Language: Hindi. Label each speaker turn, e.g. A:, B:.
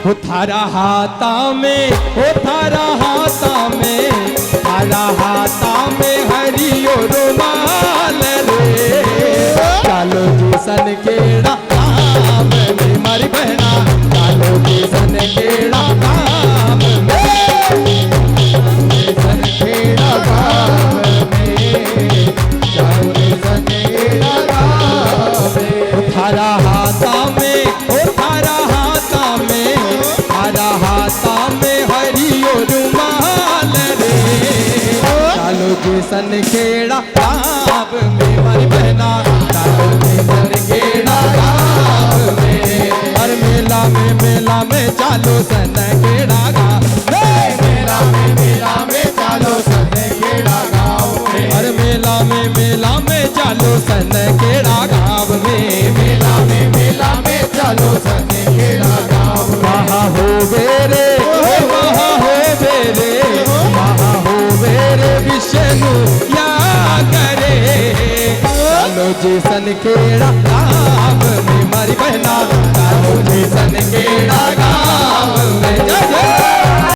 A: हो थारा हाथा में, हो थारा हाथा में, थारा हाथा में हरियो रुमाल रे। चालो जी सन केड़ा काम में मारी बहना, चालो जी सन केड़ा काम में, सन केड़ा काम में, चालो जी सन केड़ा काम में। थारा हाथा में, हो थारा हाथा में, थारा हाथा में हरियो रुमाल रे। चालो जी सन केड़ा काम में मारी बहना, चालो जी सन केड़ा काम में। हर मेला में चालो सन केड़ा गाँव में, मेला में चालो सन केड़ा गाँव में। हर मेला में चालो सन केड़ा गाँव में, मेला में चालो सन केड़ा गाँव में। वहाँ हो बेरे, वहाँ हो बेरे, वहाँ हो बेरे विष्णु या करे। चालो जी सन केड़ा गाँव में मारी बहना,